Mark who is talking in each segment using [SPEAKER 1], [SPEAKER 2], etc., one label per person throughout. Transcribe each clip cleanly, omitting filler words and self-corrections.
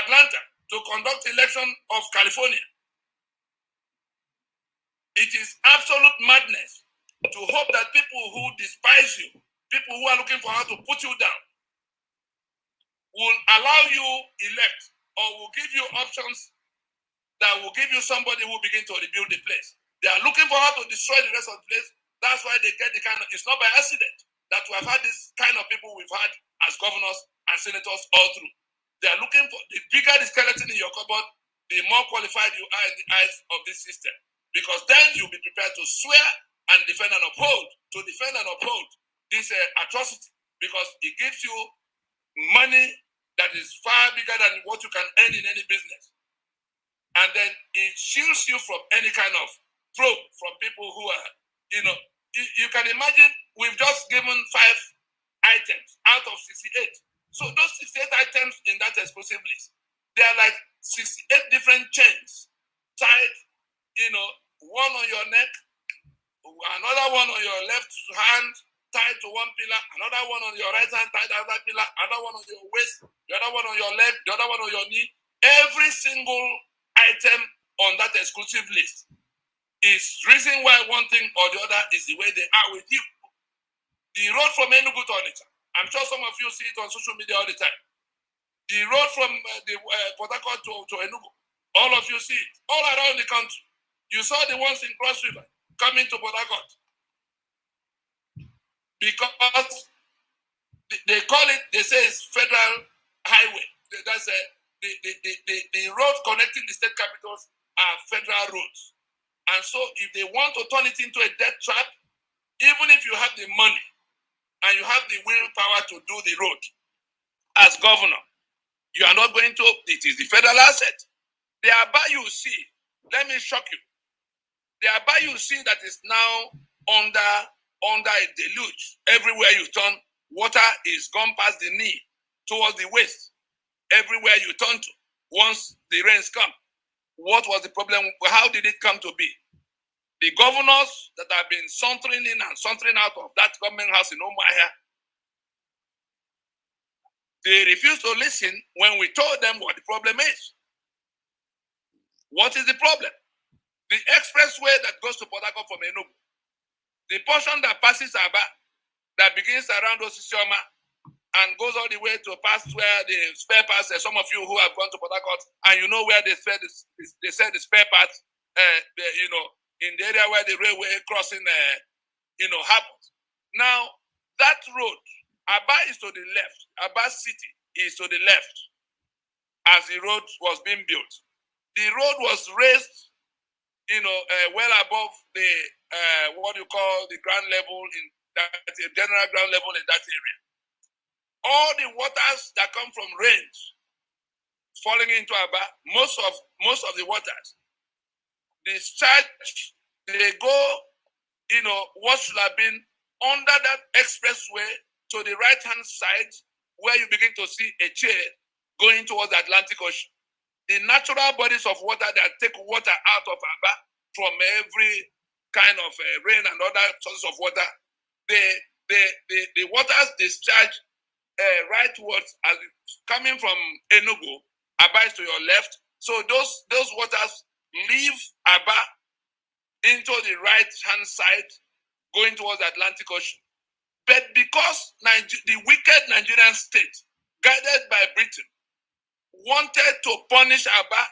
[SPEAKER 1] Atlanta to conduct election of California. It is absolute madness to hope that people who despise you, people who are looking for how to put you down, will allow you elect or will give you options that will give you somebody who begin to rebuild the place. They are looking for how to destroy the rest of the place. That's why they get the kind of, it's not by accident that we have had this kind of people we've had as governors and senators all through. They are looking for, the bigger the skeleton in your cupboard, the more qualified you are in the eyes of this system. Because then you'll be prepared to swear and defend and uphold, this atrocity, because it gives you money that is far bigger than what you can earn in any business. And then it shields you from any kind of probe from people who are, you can imagine we've just given 5 items out of 68. So those 68 items in that exclusive list, they are like 68 different chains tied, one on your neck, another one on your left hand tied to one pillar, another one on your right hand tied to another pillar, another one on your waist, the other one on your leg, the other one on your knee. Every single item on that exclusive list is reason why one thing or the other is the way they are with you. The road from Enugu to Onitsha, I'm sure some of you see it on social media all the time. The road from Port Harcourt to Enugu, all of you see it all around the country. You saw the ones in Cross River coming to Port Harcourt because they call it, they say it's federal highway. That's the road connecting the state capitals are federal roads. And so if they want to turn it into a death trap, even if you have the money and you have the willpower to do the road as governor, you are not going to, it is the federal asset. The Aba you see, let me shock you. The Aba you see that is now under a deluge. Everywhere you turn, water is gone past the knee towards the waist. Everywhere you turn to, once the rains come. What was the problem? How did it come to be? The governors that have been sauntering in and sauntering out of that government house in Umuahia, they refused to listen when we told them what the problem is. What is the problem? The expressway that goes to Port Harcourt from Enugu, the portion that passes Aba, that begins around Osisioma and goes all the way to past where the spare parts, some of you who have gone to Port Harcourt, and you know where they said the spare parts, in the area where the railway crossing, happens. Now, that road, Aba is to the left. Aba city is to the left as the road was being built. The road was raised, well above the, what you call the ground level in that, general ground level in that area. All the waters that come from rains falling into Aba, most of the waters, discharge, they go, what should have been under that expressway to the right-hand side where you begin to see a chair going towards the Atlantic Ocean. The natural bodies of water that take water out of Aba from every kind of rain and other sources of water, the waters discharge right towards, as coming from Enugu, Aba is to your left. So those waters leave Aba into the right-hand side, going towards the Atlantic Ocean. But because the wicked Nigerian state, guided by Britain, wanted to punish Aba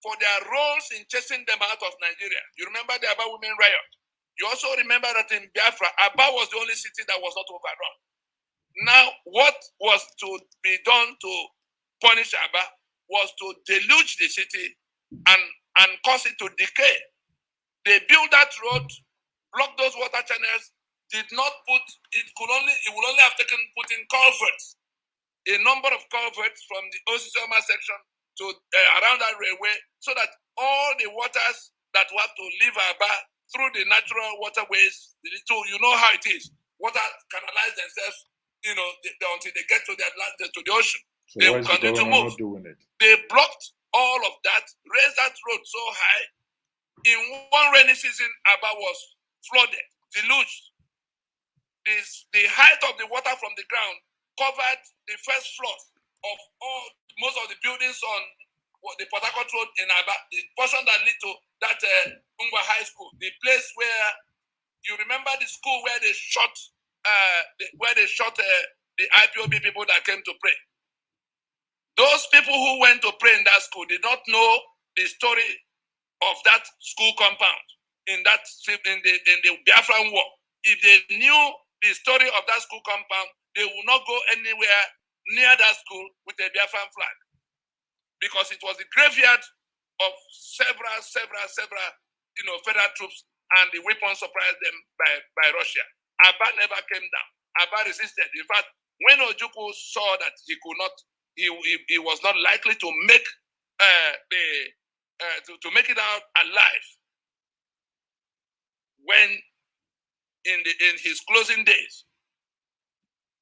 [SPEAKER 1] for their roles in chasing them out of Nigeria. You remember the Aba women riot. You also remember that in Biafra, Aba was the only city that was not overrun. Now, what was to be done to punish Aba was to deluge the city and cause it to decay. They built that road, blocked those water channels, did not put, it would only have taken putting culverts, a number of culverts from the Osisioma section to around that railway, so that all the waters that will have to leave Aba through the natural waterways, you know how it is. Water canalize themselves, until they get to the ocean. So they will continue to move. They blocked all of that, raised that road so high. In one rainy season, Aba was flooded, deluged. The height of the water from the ground covered the first floor of all most of the buildings on the Port Harcourt Road in Aba, the portion that lead to that Ungwa High School, the place where you remember the school where they shot the IPOB people that came to pray. Those people who went to pray in that school did not know the story of that school compound in the Biafran war. If they knew the story of that school compound, they would not go anywhere near that school with a Biafran flag, because it was the graveyard of several federal troops, and the weapons supplied them by Russia. Abba never came down. Abba resisted. In fact, when Ojukwu saw that he could not, he was not likely to make to make it out alive, when in his closing days,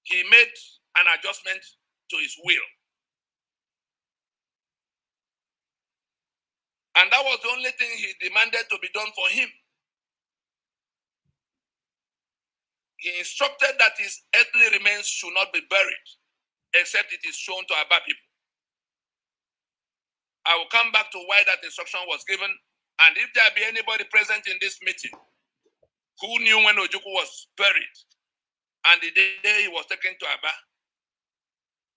[SPEAKER 1] he made an adjustment to his will. And that was the only thing he demanded to be done for him. He instructed that his earthly remains should not be buried, except it is shown to Aba people. I will come back to why that instruction was given, and if there be anybody present in this meeting who knew when Ojukwu was buried and the day he was taken to Aba,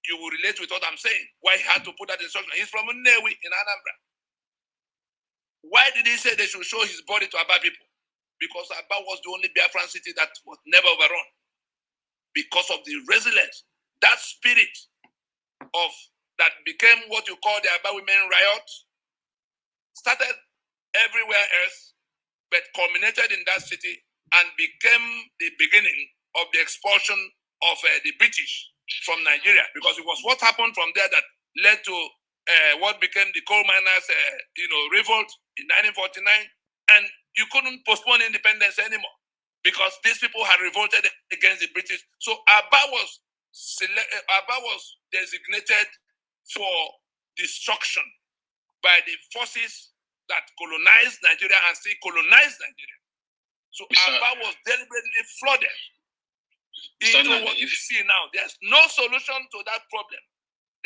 [SPEAKER 1] you will relate with what I'm saying. Why he had to put that instruction. He's from Nnewi in Anambra. Why did he say they should show his body to Aba people? Because Aba was the only Biafran city that was never overrun. Because of the resilience, that spirit of that became what you call the Aba women riot, started everywhere else, but culminated in that city and became the beginning of the expulsion of the British from Nigeria, because it was what happened from there that led to what became the coal miners, revolt in 1949, and you couldn't postpone independence anymore because these people had revolted against the British. So Aba was designated for destruction by the forces that colonized Nigeria and still colonize Nigeria. So Aba was deliberately flooded into what you see now. There's no solution to that problem.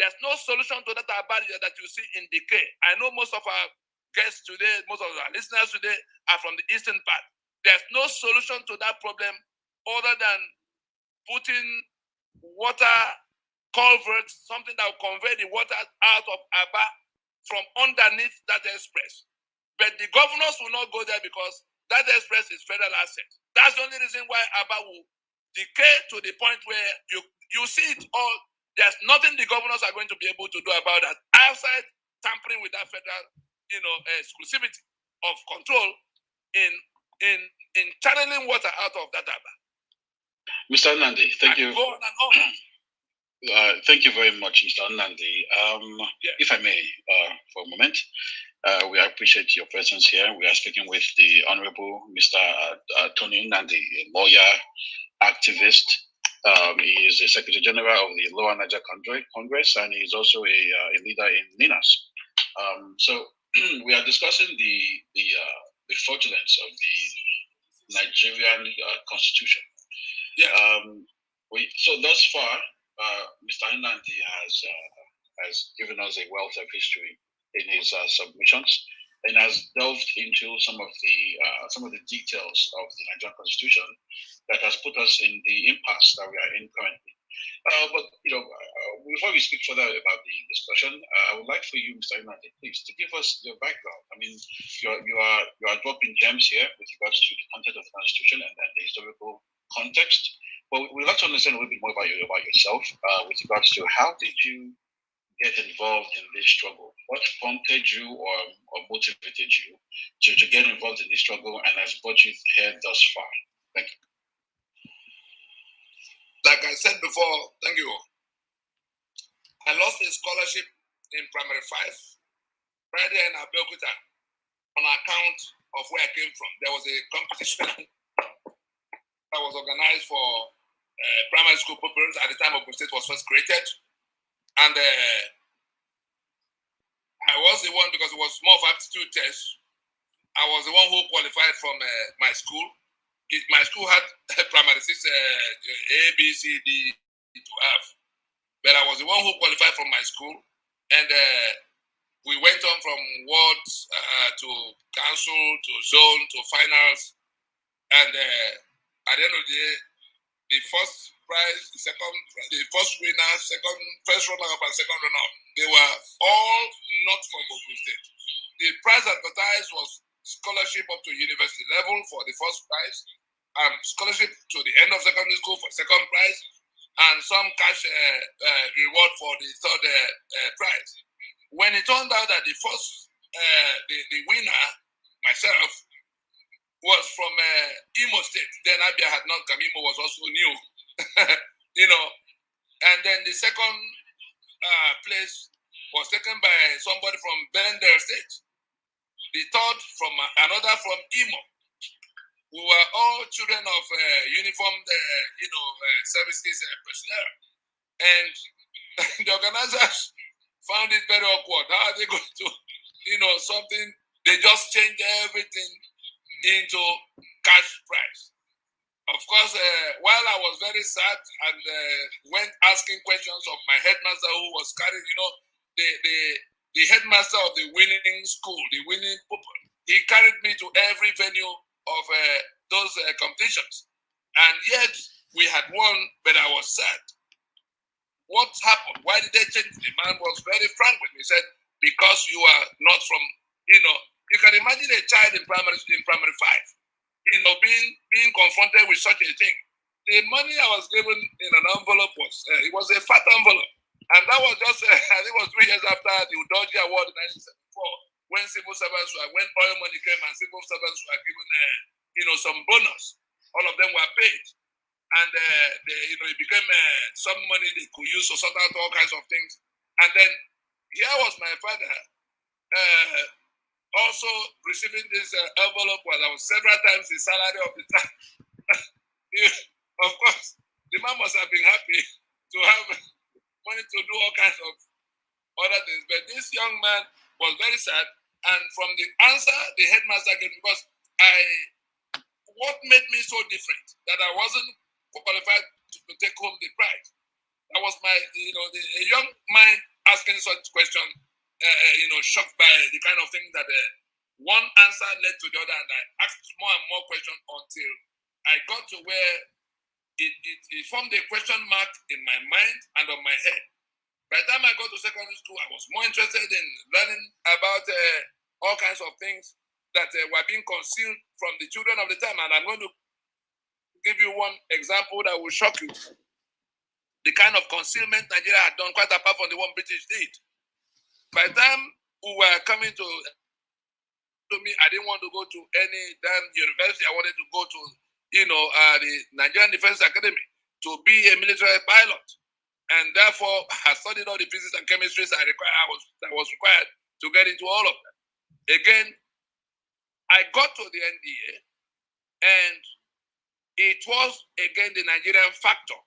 [SPEAKER 1] There's no solution to that Aba that you see in decay. I know most of our guests today, most of our listeners today are from the eastern part. There's no solution to that problem other than putting water culverts, something that will convey the water out of Aba from underneath that express. But the governors will not go there because that express is federal asset. That's the only reason why Aba will decay to the point where you see it all. There's nothing the governors are going to be able to do about that outside tampering with that federal, exclusivity of control in channeling water out of that Aba.
[SPEAKER 2] Mr. Nnadi, thank you.
[SPEAKER 1] Go on and on.
[SPEAKER 2] Thank you very much, Mr. Nnadi. If I may, for a moment, we appreciate your presence here. We are speaking with the Honorable Mr. Tony Nnadi, a lawyer, activist. He is the Secretary General of the Lower Niger Congress, and he is also a leader in NINAS. So we are discussing the fraudulence of the Nigerian Constitution. Yeah. So thus far, Mr. Nnadi has given us a wealth of history in his submissions, and has delved into some of the details of the Nigerian Constitution that has put us in the impasse that we are in currently. But before we speak further about the discussion, I would like for you, Mr. Nnadi, please, to give us your background. I mean, you are dropping gems here with regards to the content of the Constitution and the historical context. But we'd like to understand a little bit more about yourself with regards to how did you get involved in this struggle? What prompted you or motivated you to get involved in this struggle and has brought you here thus far? Thank you.
[SPEAKER 1] Like I said before, thank you. I lost a scholarship in primary 5 right there in Abeokuta on account of where I came from. There was a competition that was organized for primary school pupils at the time Ogun State was first created. And I was the one, because it was more of aptitude test. I was the one who qualified from my school. My school had primary 6 A, B, C, D to F. But I was the one who qualified from my school. And we went on from wards to council to zone to finals. And at the end of the day, the first prize, the first winner, first runner-up and second runner-up, they were all not from Ogun State. The prize advertised was scholarship up to university level for the first prize, scholarship to the end of secondary school for second prize, and some cash reward for the third prize. When it turned out that the first, the winner, myself, was from Imo State. Then Abia had not come. Imo was also new, And then the second place was taken by somebody from Bendel State. The third from another from Imo. We were all children of uniformed, services personnel, and the organizers found it very awkward. How are they going to, something? They just changed everything into cash prize. Of course, while I was very sad and went asking questions of my headmaster who was carrying, the headmaster of the winning school, the winning pupil, he carried me to every venue of those competitions. And yet, we had won, but I was sad. What happened? Why did they change? The man was very frank with me. He said, because you are not from, you can imagine a child in primary 5, being confronted with such a thing. The money I was given in an envelope it was a fat envelope. And that was just, I think it was 3 years after the Udoji Award in 1974, when when oil money came and civil servants were given, some bonus. All of them were paid. And, it became some money they could use to sort out all kinds of things. And then here was my father also receiving this envelope where there was several times the salary of the time. Of course, the man must have been happy to have money to do all kinds of other things. But this young man was very sad. And from the answer the headmaster gave, because what made me so different, that I wasn't qualified to take home the prize. That was my, a young mind asking such question, shocked by the kind of thing that one answer led to the other, and I asked more and more questions until I got to where it formed a question mark in my mind and on my head. By the time I got to secondary school, I was more interested in learning about all kinds of things that were being concealed from the children of the time. And I'm going to give you one example that will shock you. The kind of concealment Nigeria had done, quite apart from the one British did. By the time we were coming to me, I didn't want to go to any damn university. I wanted to go to, the Nigerian Defense Academy to be a military pilot. And therefore, I studied all the physics and chemistry that was required to get into all of that. Again, I got to the NDA, and it was, again, the Nigerian factor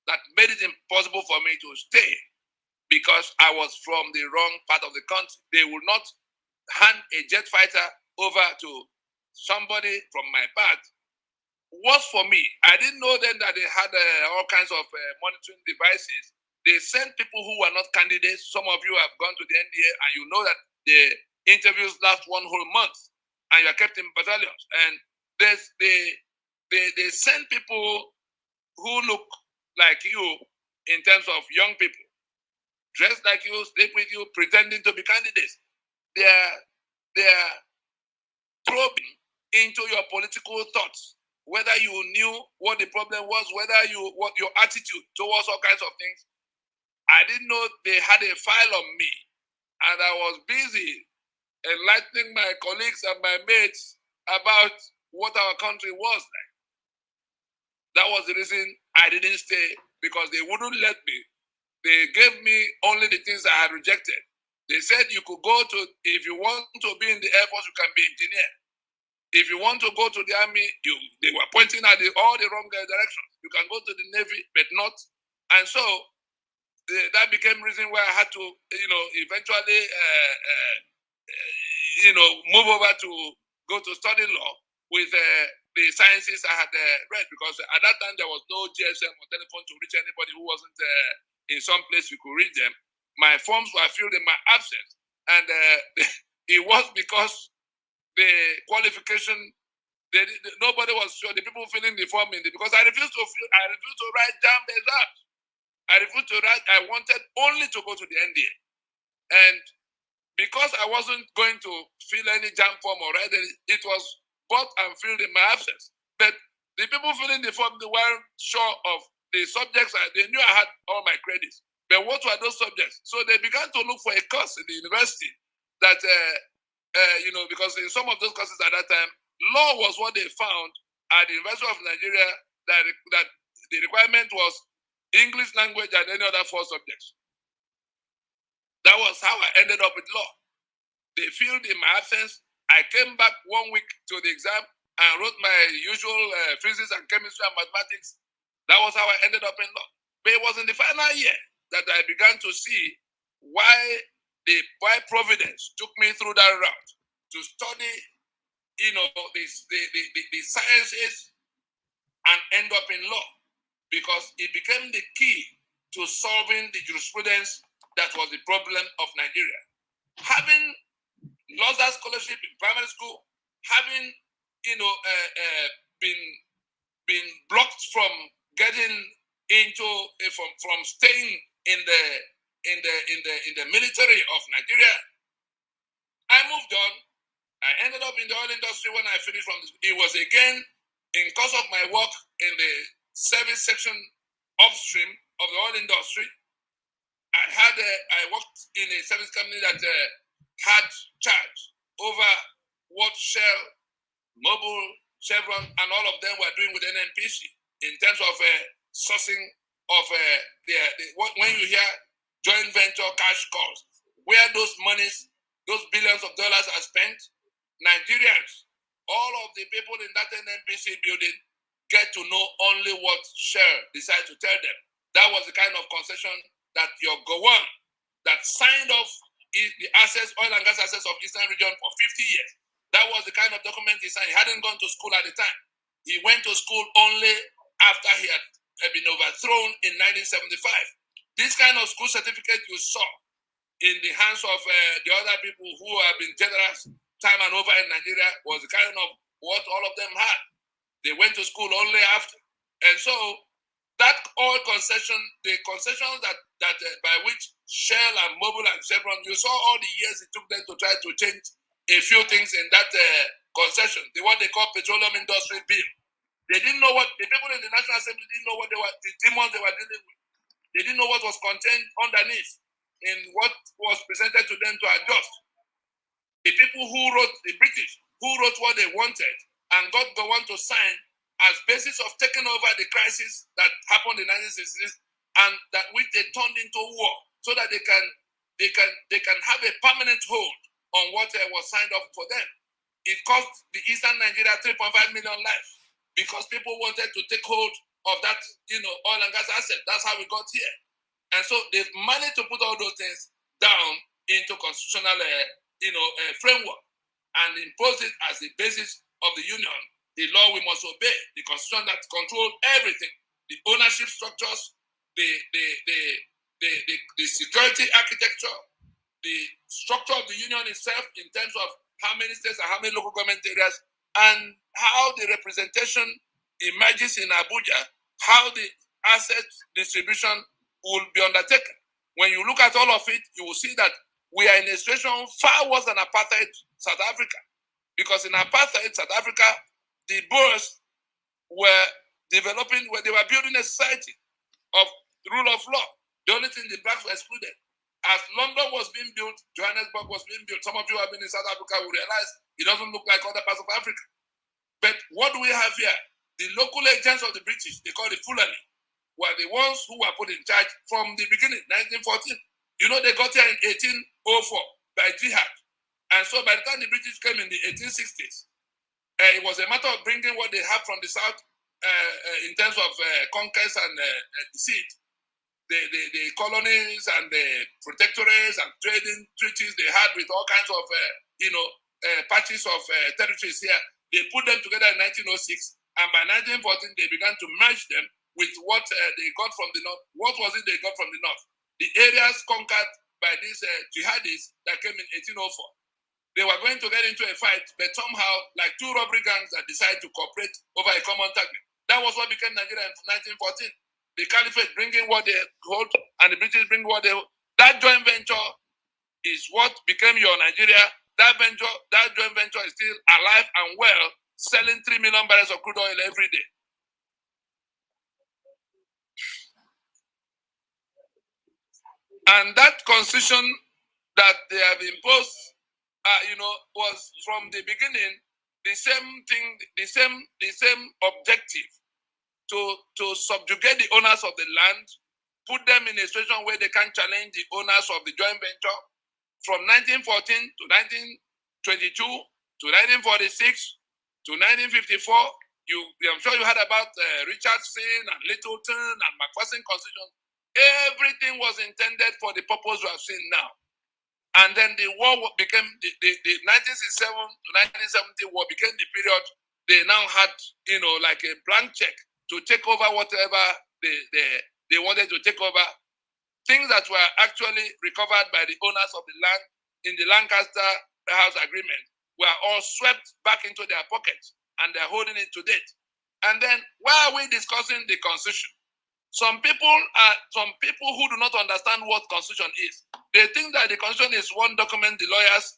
[SPEAKER 1] that made it impossible for me to stay, because I was from the wrong part of the country. They would not hand a jet fighter over to somebody from my part. Was for me. I didn't know then that they had all kinds of monitoring devices. They sent people who were not candidates. Some of you have gone to the NDA and you know that the interviews last one whole month and you are kept in battalions. And they send people who look like you in terms of young people, dressed like you, sleep with you, pretending to be candidates. They are probing into your political thoughts, whether you knew what the problem was, what your attitude towards all kinds of things. I didn't know they had a file on me, and I was busy enlightening my colleagues and my mates about what our country was like. That was the reason I didn't stay, because they wouldn't let me. They gave me only the things I had rejected. They said you could go to, if you want to be in the Air Force, you can be engineer. If you want to go to the Army, they were pointing at all the wrong directions. You can go to the Navy, but not. And so that became reason why I had to, eventually, move over to go to study law with the sciences I had read, because at that time there was no GSM or telephone to reach anybody who wasn't in some place we could reach them. my forms were filled in my absence. And it was because the qualification, nobody was sure. The people filling the form because I refused to write jam exams. I refused to write. I wanted only to go to the NDA. And because I wasn't going to fill any jam form or write it was bought and filled in my absence. But the people filling the form, they weren't sure of the subjects. They knew I had all my credits. But what were those subjects? So they began to look for a course in the university that, because in some of those courses at that time, law was what they found at the University of Nigeria, that the requirement was English language and any other 4 subjects. That was how I ended up with law. They filled in my absence. I came back 1 week to the exam and wrote my usual physics and chemistry and mathematics. That was how I ended up in law. But it was in the final year that I began to see why Providence took me through that route to study, the sciences and end up in law, because it became the key to solving the jurisprudence that was the problem of Nigeria. Having lost that scholarship in primary school, having been blocked from getting into from staying in the military of Nigeria, I moved on. I ended up in the oil industry when I finished from this. It was again in course of my work in the service section upstream of the oil industry. I worked in a service company that had charge over what Shell, Mobil, Chevron, and all of them were doing with NNPC in terms of sourcing of when you hear joint venture cash calls, where those monies, those billions of dollars are spent, Nigerians, all of the people in that NNPC building get to know only what Shell decides to tell them. That was the kind of concession that your Gowon that signed off the oil and gas assets of Eastern region for 50 years. That was the kind of document he signed. He hadn't gone to school at the time. He went to school only after he had been overthrown in 1975. This kind of school certificate you saw in the hands of the other people who have been generous time and over in Nigeria was the kind of what all of them had. They went to school only after. And so that oil concession, the concessions that by which Shell and Mobil and Chevron, you saw all the years it took them to try to change a few things in that concession, what they call petroleum industry bill. They didn't know what the people in the National Assembly didn't know what the demons they were dealing with. They didn't know what was contained underneath in what was presented to them to adjust. The people who wrote, the British, who wrote what they wanted and got the one to sign as basis of taking over the crisis that happened in the 1960s and that which they turned into war, so that they can have a permanent hold on what was signed up for them. It cost the Eastern Nigeria 3.5 million lives because people wanted to take hold of that, oil and gas asset. That's how we got here. And so they've managed to put all those things down into constitutional, framework and impose it as the basis of the union, the law we must obey, the constitution that controls everything, the ownership structures, the security architecture, the structure of the union itself in terms of how many states and how many local government areas, and how the representation emerges in Abuja, how the asset distribution will be undertaken. When you look at all of it, you will see that we are in a situation far worse than apartheid South Africa. Because in apartheid South Africa, the Boers were developing, they were building a society of rule of law. The only thing the blacks were excluded. As London was being built, Johannesburg was being built. Some of you who have been in South Africa will realize it doesn't look like other parts of Africa. But what do we have here? The local agents of the British, they call the Fulani, were the ones who were put in charge from the beginning, 1914. They got here in 1804 by jihad. And so by the time the British came in the 1860s, it was a matter of bringing what they have from the south in terms of conquest and deceit. The colonies and the protectorates and trading treaties they had with all kinds of, patches of territories here. They put them together in 1906. And by 1914, they began to merge them with what they got from the north. What was it they got from the north? The areas conquered by these jihadis that came in 1804. They were going to get into a fight, but somehow, like two robbery gangs that decided to cooperate over a common target. That was what became Nigeria in 1914. The Caliphate bringing what they hold, and the British bring what they hold. That joint venture is what became your Nigeria. That joint venture is still alive and well, selling 3 million barrels of crude oil every day. And that constitution that they have imposed, was from the beginning the same thing, the same objective to subjugate the owners of the land, put them in a situation where they can challenge the owners of the joint venture. From 1914 to 1922 to 1946 to 1954, I'm sure you heard about Richardson and Littleton and McPherson Constitution. Everything was intended for the purpose we have seen now. And then the war became, the 1967 to 1970 war became the period they now had, like a blank check to take over whatever they wanted to take over. Things that were actually recovered by the owners of the land in the Lancaster House Agreement were all swept back into their pockets, and they're holding it to date. And then, why are we discussing the Constitution? Some people who do not understand what Constitution is. They think that the Constitution is one document the lawyers